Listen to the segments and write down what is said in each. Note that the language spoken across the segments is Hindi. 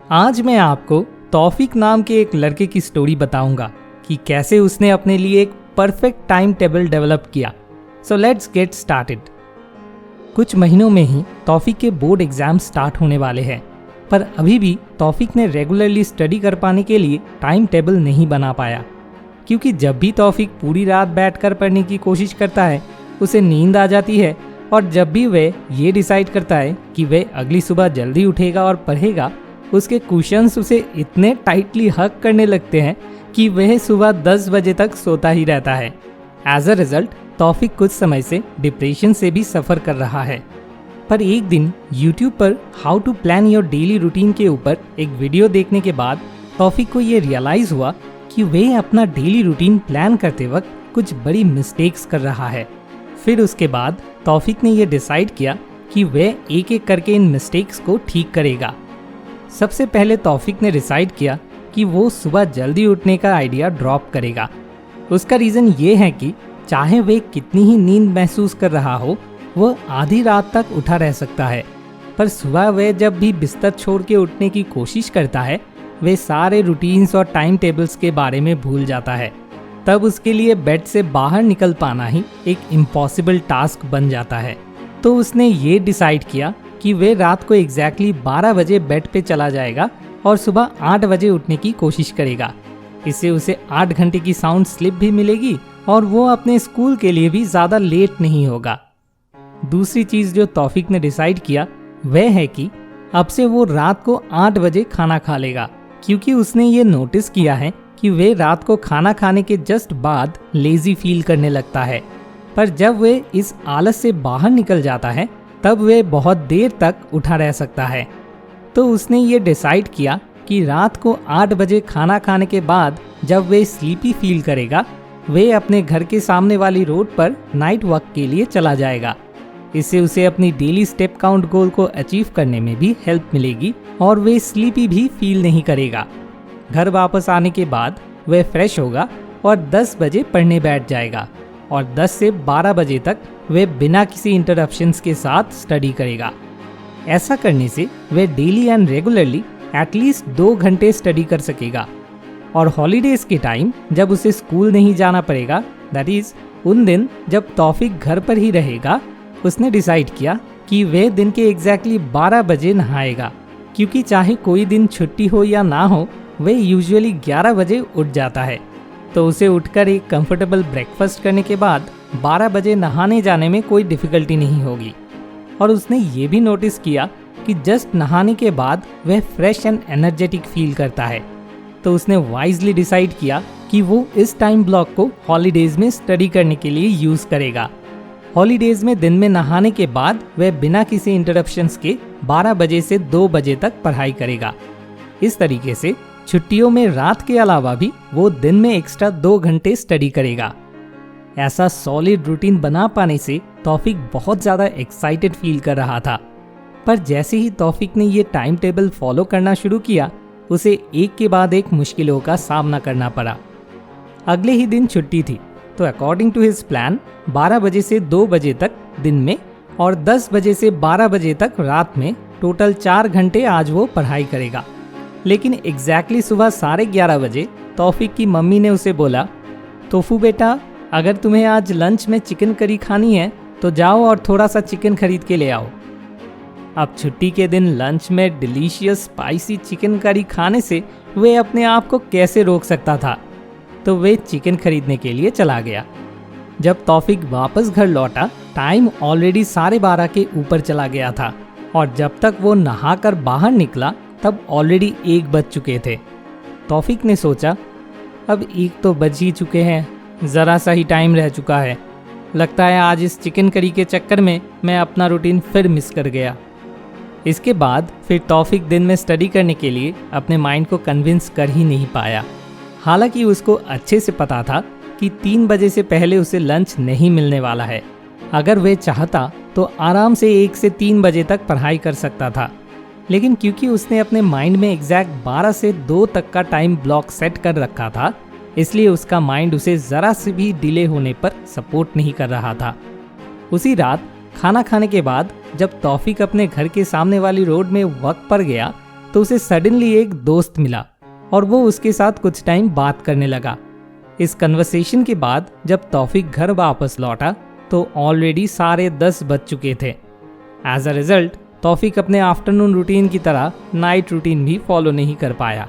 आज मैं आपको तौफीक नाम के एक लड़के की स्टोरी बताऊंगा कि कैसे उसने अपने लिए एक परफेक्ट टाइम टेबल डेवलप किया। So let's get started. कुछ महीनों में ही तौफीक के बोर्ड एग्जाम स्टार्ट होने वाले हैं, पर अभी भी तौफीक ने रेगुलरली स्टडी कर पाने के लिए टाइम टेबल नहीं बना पाया, क्योंकि जब भी तौफीक पूरी रात बैठकर पढ़ने की कोशिश करता है उसे नींद आ जाती है, और जब भी वह ये डिसाइड करता है कि वह अगली सुबह जल्दी उठेगा और पढ़ेगा, उसके कुशन्स उसे इतने टाइटली हग करने लगते हैं कि वह सुबह 10 बजे तक सोता ही रहता है। एज अ रिजल्ट तौफीक कुछ समय से डिप्रेशन से भी सफ़र कर रहा है। पर एक दिन YouTube पर how to plan your daily routine के ऊपर एक वीडियो देखने के बाद तौफीक को ये रियलाइज़ हुआ कि वह अपना डेली रूटीन प्लान करते वक्त कुछ बड़ी मिस्टेक्स कर रहा है। फिर उसके बाद तौफीक ने यह डिसाइड किया कि वह एक एक करके इन मिस्टेक्स को ठीक करेगा। सबसे पहले तौफीक ने डिसाइड किया कि वो सुबह जल्दी उठने का आइडिया ड्रॉप करेगा। उसका रीज़न ये है कि चाहे वह कितनी ही नींद महसूस कर रहा हो, वह आधी रात तक उठा रह सकता है, पर सुबह वह जब भी बिस्तर छोड़ के उठने की कोशिश करता है, वह सारे रूटीन्स और टाइम टेबल्स के बारे में भूल जाता है। तब उसके लिए बेड से बाहर निकल पाना ही एक इम्पॉसिबल टास्क बन जाता है। तो उसने ये डिसाइड किया कि वह रात को एग्जैक्टली 12 बजे बेड पे चला जाएगा और सुबह 8 बजे उठने की कोशिश करेगा। इससे उसे 8 घंटे की साउंड स्लिप भी मिलेगी और वो अपने स्कूल के लिए भी ज़्यादा लेट नहीं होगा। दूसरी चीज़ जो तौफीक ने डिसाइड किया वह है कि अब से वो रात को 8 बजे खाना खा लेगा, क्योंकि उसने ये नोटिस किया है कि वे रात को खाना खाने के जस्ट बाद लेजी फील करने लगता है, पर जब वे इस आलस से बाहर निकल जाता है तब वे बहुत देर तक उठा रह सकता है। तो उसने ये डिसाइड किया कि रात को 8 बजे खाना खाने के बाद जब वे स्लीपी फील करेगा, वे अपने घर के सामने वाली रोड पर नाइट वॉक के लिए चला जाएगा। इससे उसे अपनी डेली स्टेप काउंट गोल को अचीव करने में भी हेल्प मिलेगी और वे स्लीपी भी फील नहीं करेगा। घर वापस आने के बाद वह फ्रेश होगा और 10 बजे पढ़ने बैठ जाएगा और 10 से 12 बजे तक वह बिना किसी इंटरप्शंस के साथ स्टडी करेगा। ऐसा करने से वह डेली एंड रेगुलरली एटलीस्ट 2 घंटे स्टडी कर सकेगा। और हॉलीडेज के टाइम जब उसे स्कूल नहीं जाना पड़ेगा, दैट इज़ उन दिन जब तौफीक घर पर ही रहेगा, उसने डिसाइड किया कि वह दिन के एग्जैक्टली 12 बजे नहाएगा, क्योंकि चाहे कोई दिन छुट्टी हो या ना हो, वह यूजुअली 11 बजे उठ जाता है। तो उसे उठकर एक कंफर्टेबल ब्रेकफास्ट करने के बाद 12 बजे नहाने जाने में कोई डिफ़िकल्टी नहीं होगी। और उसने ये भी नोटिस किया कि जस्ट नहाने के बाद वह फ्रेश एंड एनर्जेटिक फील करता है। तो उसने वाइजली डिसाइड किया कि वो इस टाइम ब्लॉक को हॉलीडेज़ में स्टडी करने के लिए यूज़ करेगा। हॉलीडेज़ में दिन में नहाने के बाद वह बिना किसी इंटरप्शंस के 12 बजे से 2 बजे तक पढ़ाई करेगा। इस तरीके से छुट्टियों में रात के अलावा भी वो दिन में एक्स्ट्रा 2 घंटे स्टडी करेगा। ऐसा सॉलिड रूटीन बना पाने से तौफीक बहुत ज़्यादा एक्साइटेड फील कर रहा था। पर जैसे ही तौफीक ने ये टाइम टेबल फॉलो करना शुरू किया, उसे एक के बाद एक मुश्किलों का सामना करना पड़ा। अगले ही दिन छुट्टी थी, तो अकॉर्डिंग टू हिज प्लान 12 बजे से 2 बजे तक दिन में और 10 बजे से 12 बजे तक रात में टोटल 4 घंटे आज वो पढ़ाई करेगा। लेकिन एग्जैक्टली सुबह 11:30 बजे तौफीक की मम्मी ने उसे बोला, तोफू बेटा, अगर तुम्हें आज लंच में चिकन करी खानी है तो जाओ और थोड़ा सा चिकन खरीद के ले आओ। अब छुट्टी के दिन लंच में डिलीशियस स्पाइसी चिकन करी खाने से वे अपने आप को कैसे रोक सकता था, तो वे चिकन खरीदने के लिए चला गया। जब तौफीक वापस घर लौटा, टाइम ऑलरेडी 12:30 के ऊपर चला गया था और जब तक वो नहाकर बाहर निकला तब ऑलरेडी 1 बज चुके थे। तौफीक ने सोचा, अब 1 तो बज ही चुके हैं, ज़रा सा ही टाइम रह चुका है। लगता है आज इस चिकन करी के चक्कर में मैं अपना रूटीन फिर मिस कर गया। इसके बाद फिर तौफीक दिन में स्टडी करने के लिए अपने माइंड को कन्विंस कर ही नहीं पाया। हालांकि उसको अच्छे से पता था कि 3 बजे से पहले उसे लंच नहीं मिलने वाला है। अगर वह चाहता तो आराम से 1 से 3 बजे तक पढ़ाई कर सकता था, लेकिन क्योंकि उसने अपने माइंड में एग्जैक्ट 12 से 2 तक का टाइम ब्लॉक सेट कर रखा था, इसलिए उसका माइंड उसे ज़रा से भी डिले होने पर सपोर्ट नहीं कर रहा था। उसी रात खाना खाने के बाद जब तौफीक अपने घर के सामने वाली रोड में वॉक पर गया, तो उसे सडनली एक दोस्त मिला और वो उसके साथ कुछ टाइम बात करने लगा। इस कन्वर्सेशन के बाद जब तौफीक घर वापस लौटा तो ऑलरेडी 10:30 बज चुके थे। एज अ रिजल्ट तौफीक अपने आफ्टरनून रूटीन की तरह नाइट रूटीन भी फॉलो नहीं कर पाया।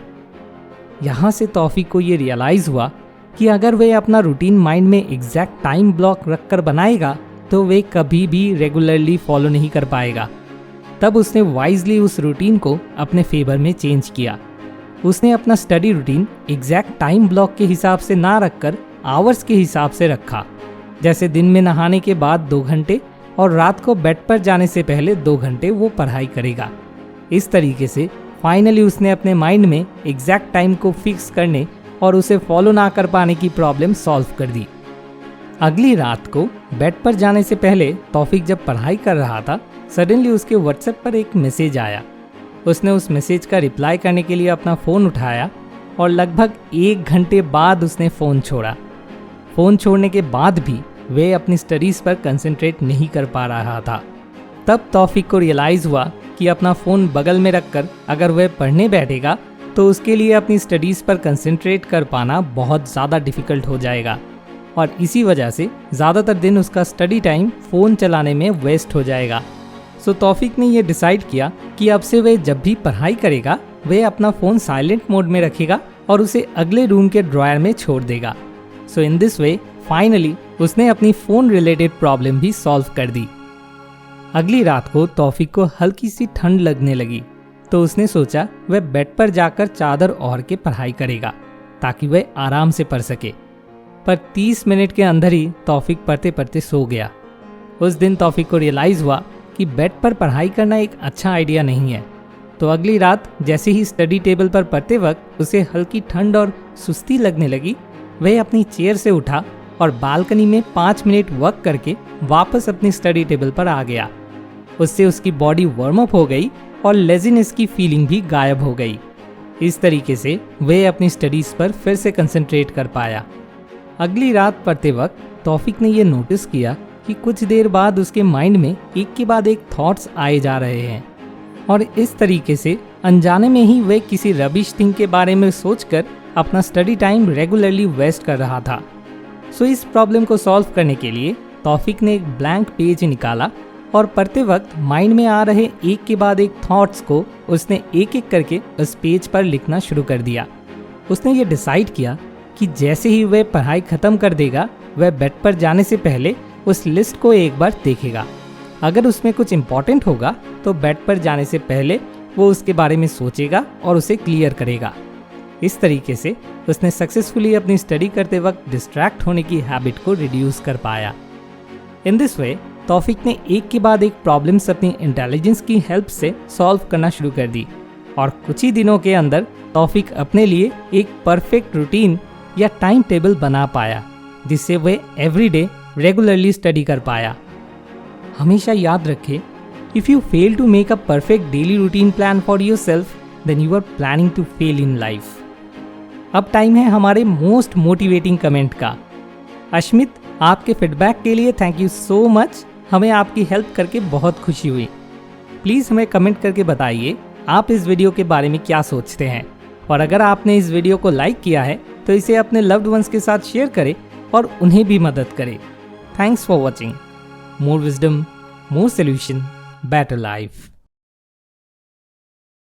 यहाँ से तौफीक को ये रियलाइज़ हुआ कि अगर वह अपना रूटीन माइंड में एग्जैक्ट टाइम ब्लॉक रखकर बनाएगा तो वे कभी भी रेगुलरली फॉलो नहीं कर पाएगा। तब उसने वाइजली उस रूटीन को अपने फेवर में चेंज किया। उसने अपना study routine exact time block के हिसाब से ना रखकर आवर्स के हिसाब से रखा। जैसे दिन में नहाने के बाद 2 घंटे और रात को बेड पर जाने से पहले 2 घंटे वो पढ़ाई करेगा। इस तरीके से फाइनली उसने अपने माइंड में एग्जैक्ट टाइम को फिक्स करने और उसे फॉलो ना कर पाने की प्रॉब्लम सॉल्व कर दी। अगली रात को बेड पर जाने से पहले तौफीक जब पढ़ाई कर रहा था, सडनली उसके व्हाट्सएप पर एक मैसेज आया। उसने उस मैसेज का रिप्लाई करने के लिए अपना फ़ोन उठाया और लगभग 1 घंटे बाद उसने फ़ोन छोड़ा। फ़ोन छोड़ने के बाद भी वे अपनी स्टडीज़ पर कंसंट्रेट नहीं कर पा रहा था। तब तौफीक को रियलाइज़ हुआ कि अपना फ़ोन बगल में रखकर अगर वह पढ़ने बैठेगा तो उसके लिए अपनी स्टडीज़ पर कंसंट्रेट कर पाना बहुत ज़्यादा डिफ़िकल्ट हो जाएगा और इसी वजह से ज़्यादातर दिन उसका स्टडी टाइम फ़ोन चलाने में वेस्ट हो जाएगा। सो तौफीक ने यह डिसाइड किया कि अब से वह जब भी पढ़ाई करेगा वह अपना फ़ोन साइलेंट मोड में रखेगा और उसे अगले रूम के ड्रॉयर में छोड़ देगा। सो इन दिस वे फाइनली उसने अपनी फ़ोन रिलेटेड प्रॉब्लम भी सॉल्व कर दी। अगली रात को तौफीक को हल्की सी ठंड लगने लगी तो उसने सोचा वह बेड पर जाकर चादर ओढ़ के पढ़ाई करेगा ताकि वह आराम से पढ़ सके। पर 30 मिनट के अंदर ही तौफीक पढ़ते पढ़ते सो गया। उस दिन तौफीक को रियलाइज़ हुआ कि बेड पर पढ़ाई करना एक अच्छा आइडिया नहीं है। तो अगली रात जैसे ही स्टडी टेबल पर पढ़ते वक्त उसे हल्की ठंड और सुस्ती लगने लगी, वह अपनी चेयर से उठा और बालकनी में 5 मिनट वॉक करके वापस अपनी स्टडी टेबल पर आ गया। उससे उसकी बॉडी वार्म अप हो गई और लेजीनेस की फीलिंग भी गायब हो गई। इस तरीके से वह अपनी स्टडीज़ पर फिर से कंसंट्रेट कर पाया। अगली रात पढ़ते वक्त तौफीक ने यह नोटिस किया कि कुछ देर बाद उसके माइंड में एक के बाद एक थॉट्स आए जा रहे हैं और इस तरीके से अनजाने में ही वह किसी रबिश थिंग के बारे में सोचकर अपना स्टडी टाइम रेगुलरली वेस्ट कर रहा था। सो इस प्रॉब्लम को सॉल्व करने के लिए तौफीक ने एक ब्लैंक पेज निकाला और पढ़ते वक्त माइंड में आ रहे एक के बाद एक थॉट्स को उसने एक एक करके उस पेज पर लिखना शुरू कर दिया। उसने ये डिसाइड किया कि जैसे ही वह पढ़ाई ख़त्म कर देगा वह बेड पर जाने से पहले उस लिस्ट को एक बार देखेगा। अगर उसमें कुछ इम्पोर्टेंट होगा तो बेड पर जाने से पहले वो उसके बारे में सोचेगा और उसे क्लियर करेगा। इस तरीके से उसने सक्सेसफुली अपनी स्टडी करते वक्त डिस्ट्रैक्ट होने की हैबिट को रिड्यूस कर पाया। इन दिस वे तौफीक ने एक के बाद एक प्रॉब्लम्स अपनी इंटेलिजेंस की हेल्प से सॉल्व करना शुरू कर दी और कुछ ही दिनों के अंदर तौफीक अपने लिए एक परफेक्ट रूटीन या टाइम टेबल बना पाया जिससे वह एवरीडे रेगुलरली स्टडी कर पाया। हमेशा याद रखें, if you fail to make a perfect daily routine plan for yourself then you are planning to fail in life. अब टाइम है हमारे मोस्ट मोटिवेटिंग कमेंट का। अश्मित, आपके फीडबैक के लिए थैंक यू सो मच। हमें आपकी हेल्प करके बहुत खुशी हुई। प्लीज़ हमें कमेंट करके बताइए आप इस वीडियो के बारे में क्या सोचते हैं और अगर आपने इस वीडियो को लाइक किया है तो इसे अपने लव्ड वंस के साथ शेयर करें और उन्हें भी मदद करें। Thanks for watching. More wisdom, more solution, better life.